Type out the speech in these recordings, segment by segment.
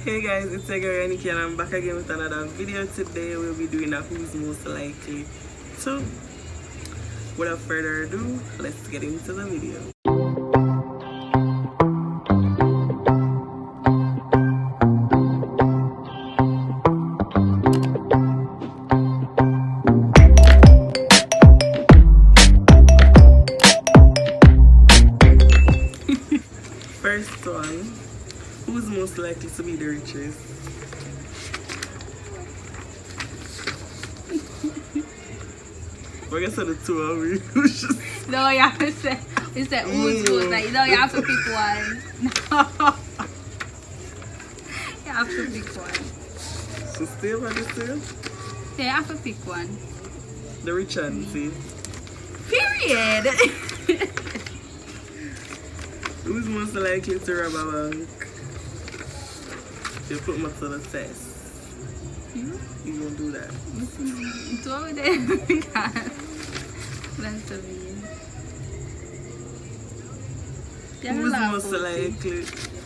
Hey guys, it's your girl NIEKI and I'm back again with another video. Today we'll be doing a who's most likely to. Without further ado, let's get into the video. First one, who's most likely to be the richest? We're gonna say the two of we. No, you have to say, who's most like, no, you have to pick one. No. You have to pick one. So stay by the same? Yeah, you have to pick one. The rich and see. Period. Who's most likely to rob a bank? You put me to the test. You gonna do that? It's over there. That's to be. Who's most likely?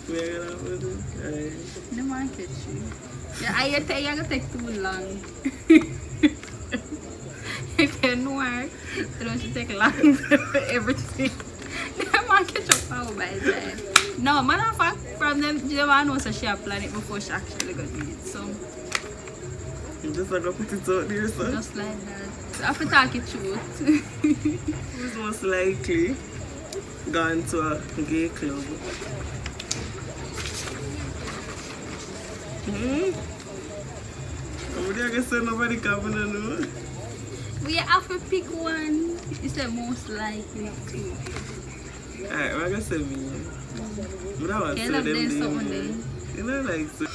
We're gonna put it. Alright. No man catch you. Yeah, you're gonna take too long. If you know her, you don't take long for everything. The man catch up power by then. No, matter of fact, from them, the one knows she had planned it before she actually got it. So, You just gonna put it out there, son. just like that. So, I have to talk it through. Who's most likely gone to a gay club? I'm gonna say nobody coming to know. We have to pick one. It's the most likely to. Alright, I'm gonna say me. But I want to Can say I them do names. something? You know, like, so.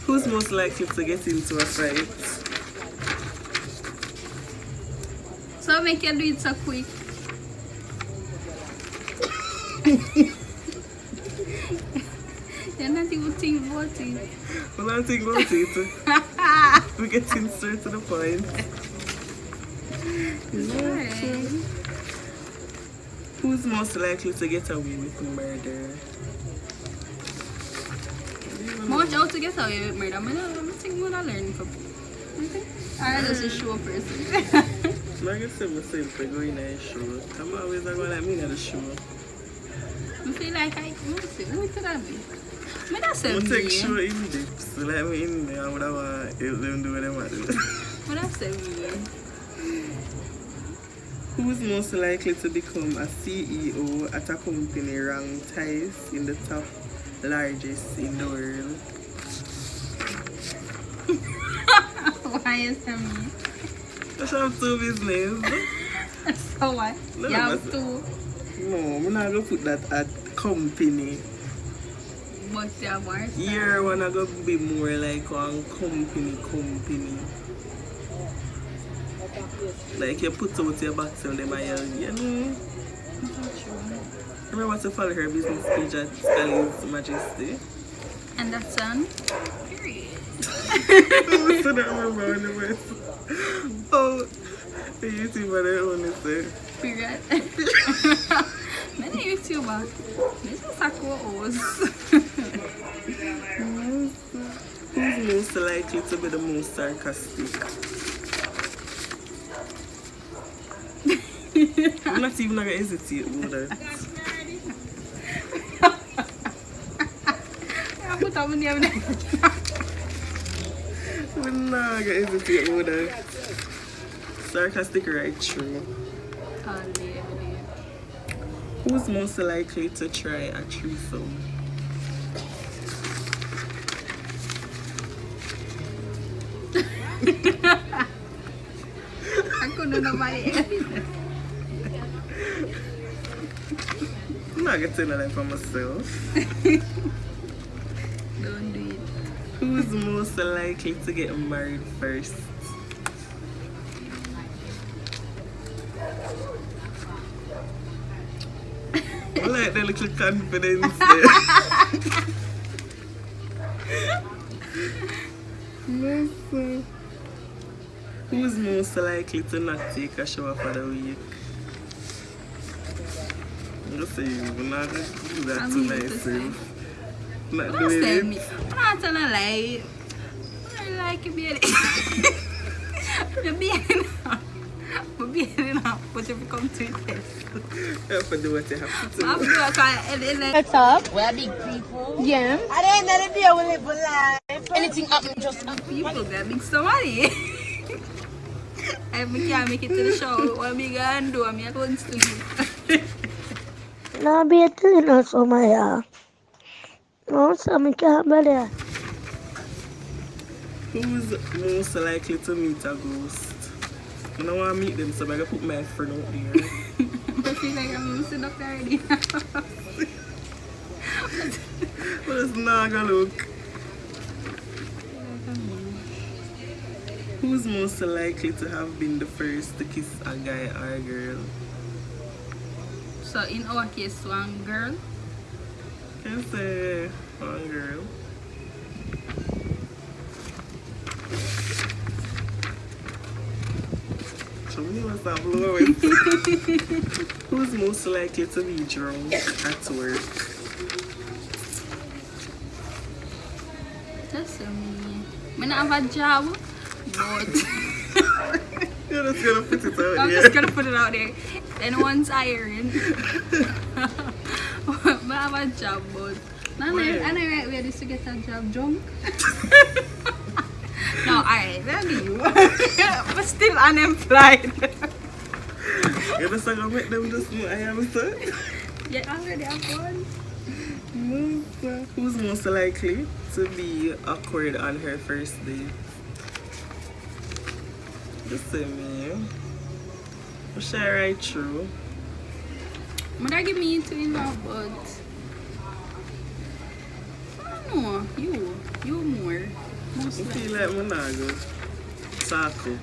Who's most likely to get into a fight? So, make you do it so quick. You're not even thinking about it. Well, I think about it. We're getting straight to the point. Alright. Who's most likely to get away with murder? Much out to get away with murder. I think I'm gonna learn from I'm just a show person. I'm not gonna say myself to go in a show. I'm always going like me at the show. I feel like I want to say, what could I be? I that's I'm me. take show in dips. So like me in there, I would have help them do what they want to do. But that's me. Who's most likely to become a CEO at a company ranked highest in the top largest in the world? Why is that me? I should have two business. So what? No, You have but- two, No, I'm not going to put that at company. but you have more. Year one I go be more like one company. Like you put out your box on them and you know. Remember to follow her business page at Ali's Majesty. And that's on. Period. I don't remember on the rest. Oh, the YouTuber they only say. Period. Many YouTuber. This is a co-host. Who's most likely to be the most sarcastic? I'm not even gonna hesitate with that. I put up my name there. I'm not gonna hesitate with that. Sarcastic right true. Who's most likely to try a threesome? I couldn't nobody else. I'm not getting that for myself. Don't do it. Who's most likely to get married first? I like the little confidence there. Listen. Who's most likely to not take a shower for the week? Just say you not do that I'm to here to myself. Not Don't doing say it. me. I'm not telling a lie. I like it, baby. You're being now. We're being now. But if you come to it, You have to do what you have to I'm do. doing What's up? We're big people. Yeah. At the end of the day, we live a life. Anything happen, just happen. people got big somebody. If we can't make it to the show, what we gonna do? I'm going to sleep. No, be telling us, oh my god. No, so I can't be there. Who's most likely to meet a ghost? I don't want to meet them, so I'm going to put my friend out there. I feel like I'm losing up already. But it's not going to look. Who's most likely to have been the first to kiss a guy or a girl? So in our case, one girl. I say one girl. So we must have blowing. Who's most likely to be drunk at work? That's me. I don't have a job, but You're just gonna put it out I'm there. just gonna put it out there. Anyone's hiring. I have a job, but I know right where this to get a job drunk. No, alright, maybe you. But still unemployed. You're just gonna make them just know I am sir. Yeah, I already have one. Who's most likely to be awkward on her first date? Just say me. Share right through. I'm gonna give me into love, but I don't know. You more. I feel like I'm not going to talk up.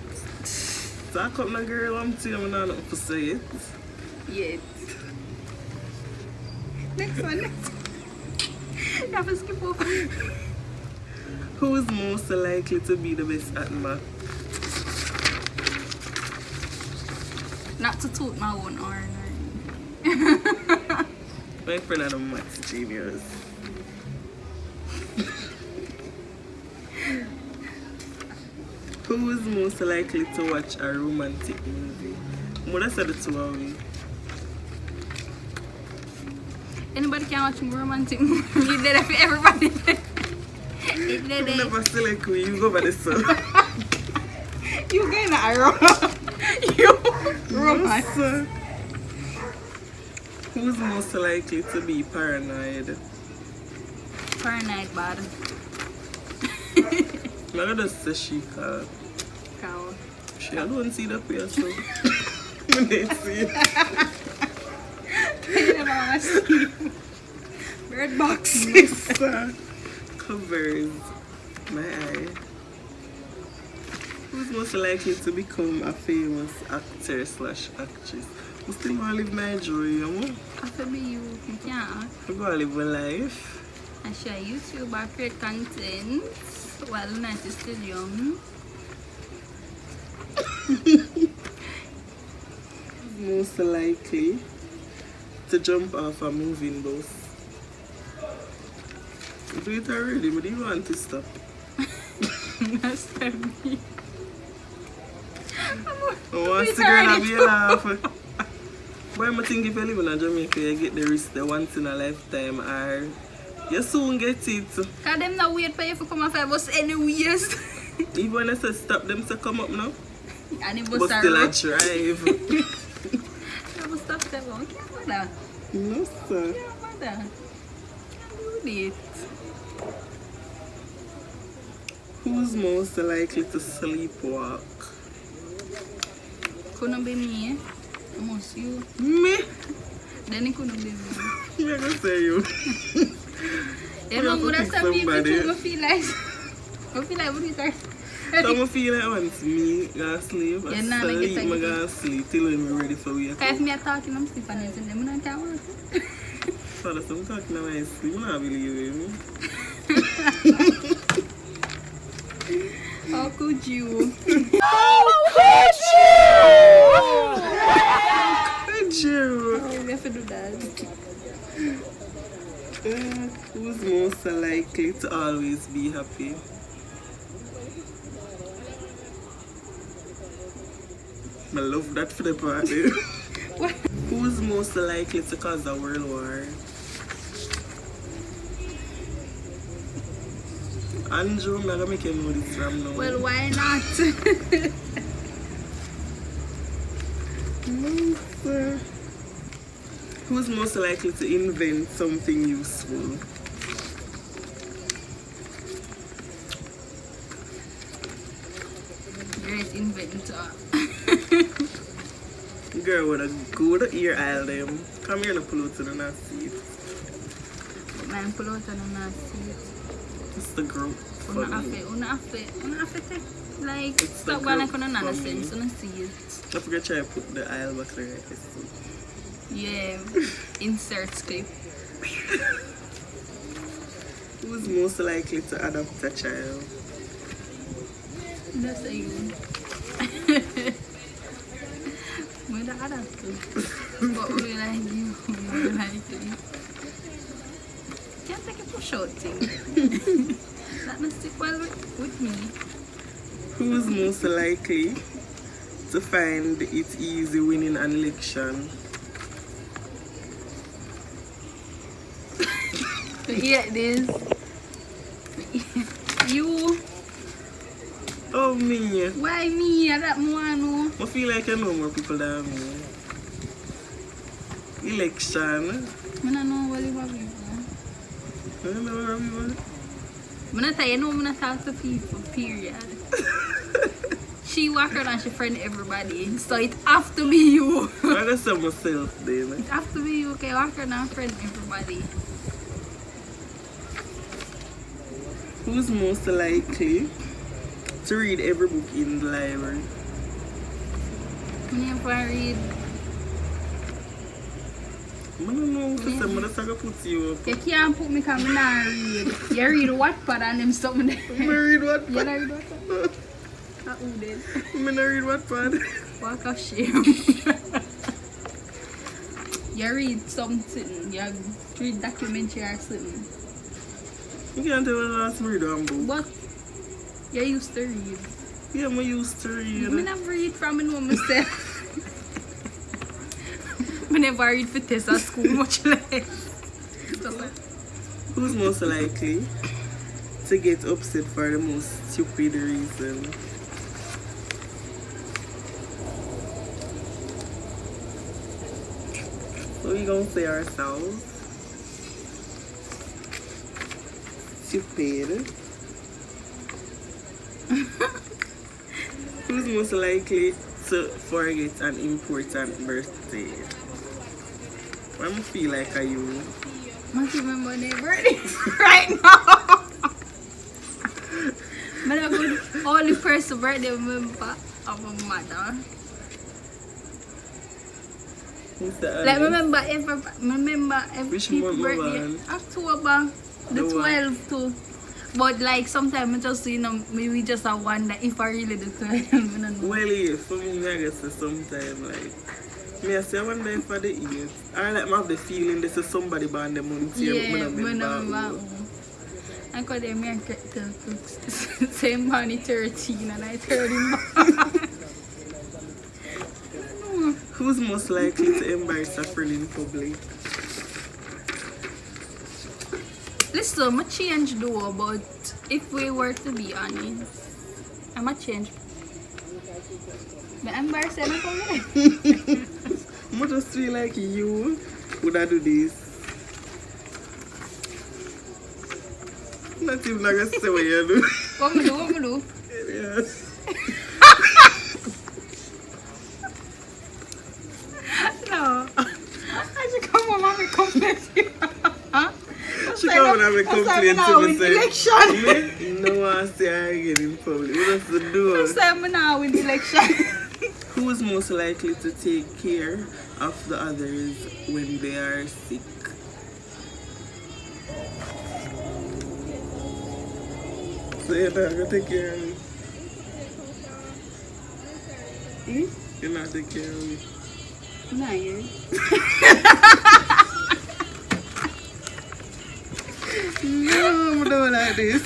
Talk up my girl, I'm telling you, I'm not nothing to say it. Yet. Next one. You have to skip over. Who is most likely to be the best at math? Not to toot my own horn. My friend had a maths genius. Who is most likely to watch a romantic movie? What I said the two of you. Anybody can watch a romantic movie. You did it for everybody. It did You it. never select me, you go by the sun. You getting a romance. You romance. Yes. Who's most likely to be paranoid? Paranoid bad. I'm gonna say she called. Cow. She don't see the place, so when they see it. Bird box. Covers my eye. Who's most likely to become a famous actor / actress? I still want to live my dream. After me, you can't. I go live my life. I share YouTube or create content while not still young. Most likely to jump off a moving bus. You do it already, but you want to stop. That's me. I want to girl be a laugh. But I think if you live in Jamaica, you get the risk the once in a lifetime, or you soon get it. Cause them not wait for you to come off a bus anyways. Even when I say stop them to come up now, And the but bus are still I rough. drive. I will stop them. I can't bother. No sir. I can't bother. I can't do it. Who's most likely to sleepwalk? Couldn't be me. Almost you. Me? Then it couldn't be me. I'm gonna say you. You know, but that's some people somebody. who feel like when you start. Some feel like once me gonna sleep, I Yeah, nah, sleep, make it I gonna sleep till I'm ready for wake If up. me are talking, I'm sleeping and them I can't work. Father, I'm talking about my sleep, I don't believe me. How could you? Could you? Oh, we have to do that. likely to always be happy? I love that for the party. Who's most likely to cause a world war? Andrew, I'm gonna make him know this from now. Well, why not? Who's most likely to invent something useful? Great inventor. Girl with a good ear aisle them. Come here and pull out to the nice seat. Man, pull out on the seat. It's the group. Una afe, like, It's stop the going like group on a for me. nonsense, una see it. I forgot to put the aisle back there. Yeah, insert clip. Who's most likely to adopt a child? That's a you. We're the adapter. But we like you. We like you. Can't take a push out thing. That must stick well with me. Who's most likely to find it easy winning an election? Yeah, this. You. Oh, me. Why me? I don't know. I feel like I know more people than me. Election. I don't know what you want. I don't know where we were. I'm not telling you, I'm not talk to people, period. She walk around and she friend everybody. So it have to be you. I just say myself then. It have to be you, okay? Walk around and friend everybody. Who's most likely to read every book in the library? I never read. I don't know if I'm going to put you up. You can't put me because I not read. You read Wattpad and them something there. I read what? You don't read Wattpad? Who did? I read what part? Walk of shame. You read something. You read documentary or something. You can't tell me last read one book. What? You used to read. Yeah, I used to read. I never read from me know myself. I never read for test at school much less. Who's most likely to get upset for the most stupid reason? So we gonna say ourselves. Stupid. Who's most likely to forget an important birthday? I feel like I you. I don't remember their birthday right now. But I would only person birthday remember of my mother. Like remember every Which people month birthday. was? October the 12th too. But like sometimes I just maybe just I wonder if I really do 12. I don't know. Well, yeah, for me, I guess sometimes like me I say I wonder if I the 8th. I like have the feeling this is somebody born the month here, Yeah, but I remember. I got them here same money 13 and I 13 Who's most likely to embarrass a friend in public? Listen, I'm a change though, but if we were to be honest, I'm a change. But I'm embarrassed in public. I just feel like you would I do this. Not even gonna say what you do. What me do? Yes. No. I should come home and complain to you. Huh? She come and have a complaint to me say, election. no one say I get in public. What does the do? I'm now with election. Who is most likely to take care of the others when they are sick? So you're not going to take care of me? You're not taking care of me? No, you. No, I don't like this.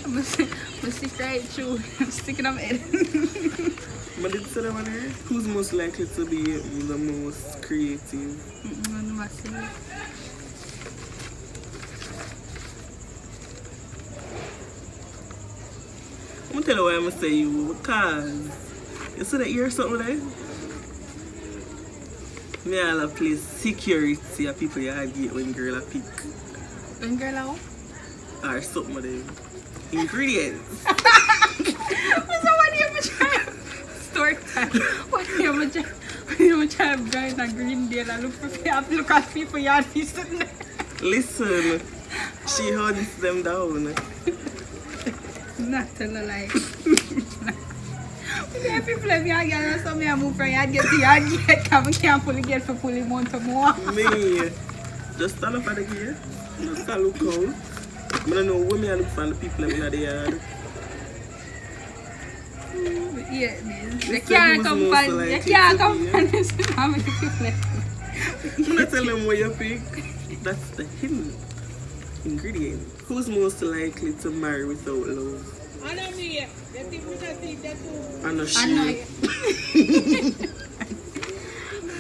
I'm stick right through. I'm sticking on my head. But did say that one here? Who's most likely to be the most creative? I'm not saying it. I'm gonna tell you why I'm gonna say you, because you see that ear something there? Me all a play security of people you get when girl a pick. When girl out? Or something of them. Ingredients. So what do you try? Story time. What do you try to grind a green deal and look at people yard feet sitting there? Listen, she hunts them down. Not tell her like. If people let me out here, so me I move from yard get to yard get, can't fully get for fully month or more. Me, just stand up at the gate. Just look out. I don't know when I look for the people in the yard. Yeah, they They can't come most from likely they can't to come be, from this. I'm make people I'm not tell them what you pick. That's the hidden ingredient. Who's most likely to marry without love? I know me. The people that think that too. I know I know she. it.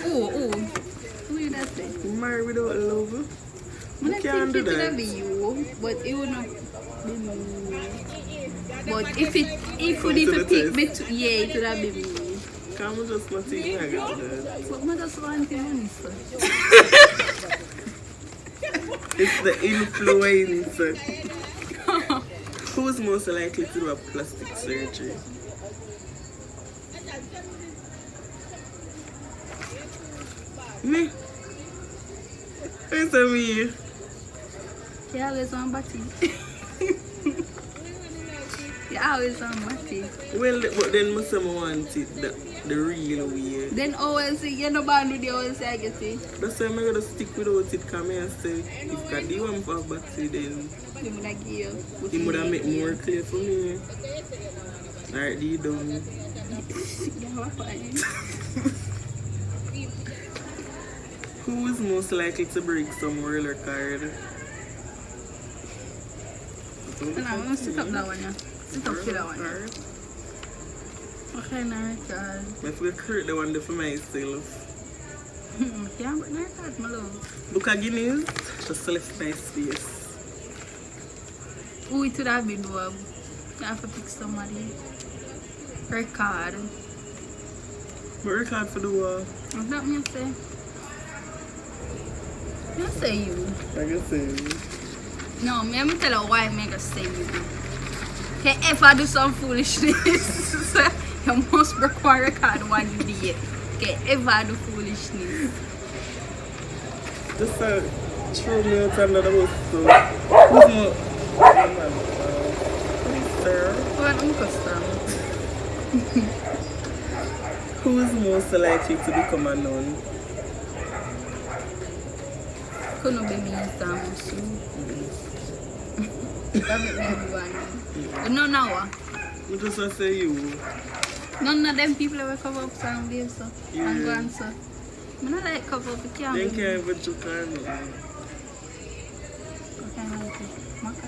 Oh, who you that say? Marry without love? I You can't do think it would that. be you, but it would not be me. But if Come you to the pick me, test. yeah, it would have been me. Come on, just not think I got that. But I just want to money, sir. It's the influence. Who's most likely to do a plastic surgery? Me. It's me. You always want body. You always want body. Well, but then must I want it the real way. Then always say, you know, band with you, always say I get it. That's why I'm gonna stick without it. Come here and say, if I do want for battery, then You would have give you. it would have make more clear for me. Alright, you done. Yeah, what fine. Who is most likely to break some roller card? No, I'm going to sit up that one, yeah. Sit up for that one. Alright. Okay, now, God. I feel create the one there for myself. Yeah, but now, God, my love. Book of Guineas, just left my space. Who it would have been, Bob? You have to pick somebody. Record. But record for the wall. What's that me say? I say you. Like I say. No, me I'm tell her why me gonna say you. Okay, if I do some foolishness, you must require record one you did. Okay, if I do foolishness. Just throw me out under the bus. So, who's more? Sir, What custom? who is most likely to become a nun? Couldn't be me, Sam. So. That make me everyone. No, now. I just want to say you. None of them people ever cover up song, babe, so. Yeah. And go answer. I don't like cover up the They camera. can't even joke on me. Maka.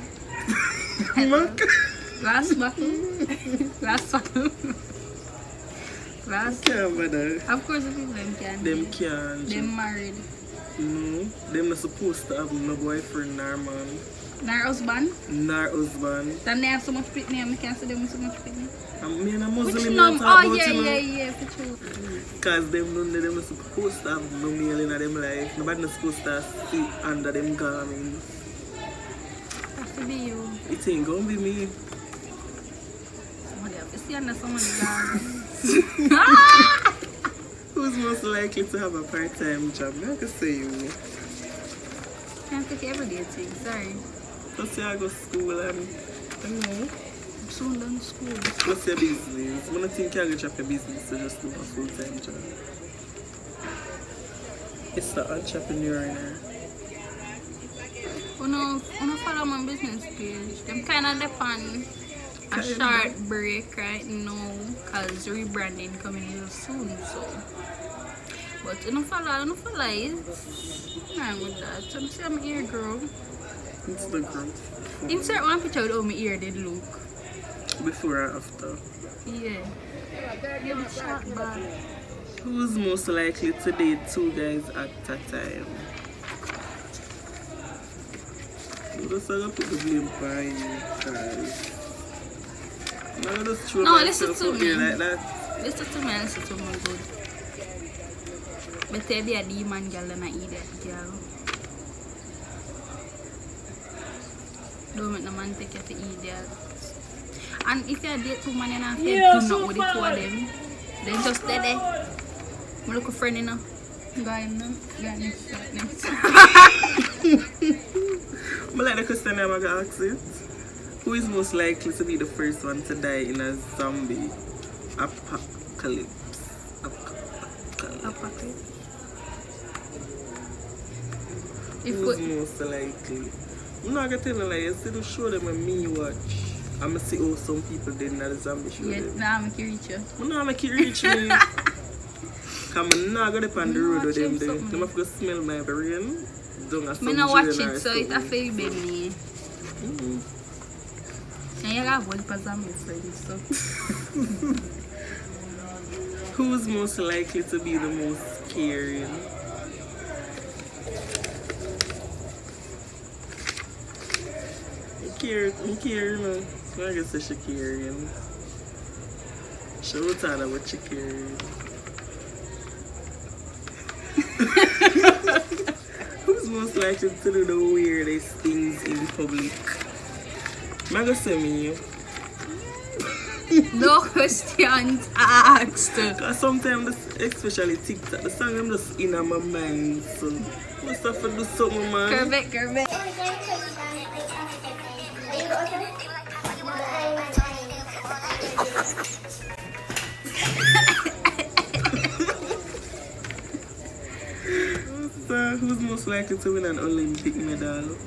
Last battle. Last battle. Last. Can't bother. Of course, the people them can. Them can't. Them married. No, them not supposed to have no boyfriend nor man. Their husband. Nor husband. Then they have so much pitney and we can't see them with so much pitney. And me and a Muslim Which don't number? talk Oh, about yeah, you know. yeah, for sure. Because them not supposed to have no male in them life. Nobody not supposed to sit under them garments. Have to be you. It ain't gonna be me. Somebody have to see under someone's garden. Who's most likely to have a part-time job? I can say you. Can't take everyday thing, sorry. Let's say I go to school and I don't know. I'm soon done school. What's your business? I don't think you can drop your business to just do a full-time job. It's the entrepreneur in her. When I follow my business page, I'm kind of depend a short break right now because rebranding coming real soon, so. But I don't follow it. I'm with that. So I'm saying I'm here, girl. Instagram. Insert one picture with how my ear did look. Before and after. Yeah. Shot bad. Who's most likely to date two guys at a time? I'm just gonna put the blame on you, guys. I'm just throw No, listen myself to out here me. like that. Listen to me good. But there be a demon girl and I eat that girl. Don't make no man take you to eat that. And if you date two man and a half, you do not with the two of them. Then just stay there. I look a friend in a guy next. I like the question I'm going to ask it. Who is most likely to be the first one to die in a zombie apocalypse? Who's most likely? I'm not going to tell you, like, you see the show them when me watch. I'm going to see how some people did in the zombie show. Yeah, them. nah, I'm going to reach you. I'm not going to reach me. I'm not going to on the road with them. They have to smell my brain. I not watch it, so it's a feel baby. And you got one person my friends, so. Who's most likely to be the most caring? You care, you know. I guess she's caring. She will tell her what she caring. Who's most likely to do the weirdest things in public? I'm gonna say me. No questions asked. Because sometimes, especially TikTok, the song I'm just in my mind. So, what's up for do something, man? Curve. Who's most likely to win an Olympic medal?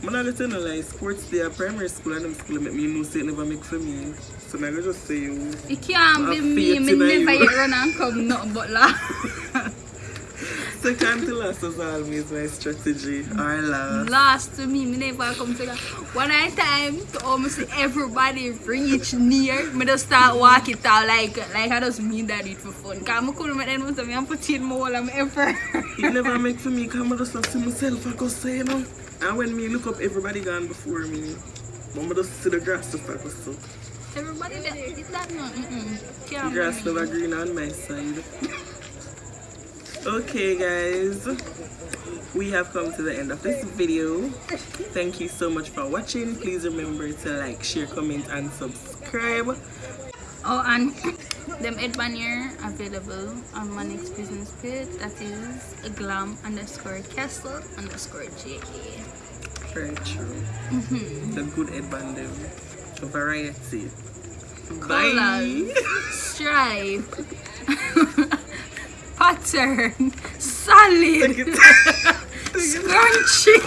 I'm not going to like sports day at primary school and them school make me know say it never make for me. So I'm going to just say you. It can't be me never yet run and come nothing but laugh. Second to last was always my strategy. Or last. Last to me never come to that. One time to almost everybody reach near, me just start walking out like I just mean that it for fun. Cause I couldn't make them to me and put in more than ever. It never make for me because I just not see myself I go say, you know. And when me look up, everybody gone before me. But I just see the grass just like so. Everybody that no. The grass never green on my side. Okay guys, we have come to the end of this video. Thank you so much for watching. Please remember to like, share, comment and subscribe. Oh, and them headband here available on my next business page, that is glam_castle_jk. Very true. The good headband them. Variety. Colors, stripe, pattern, solid, scrunchy.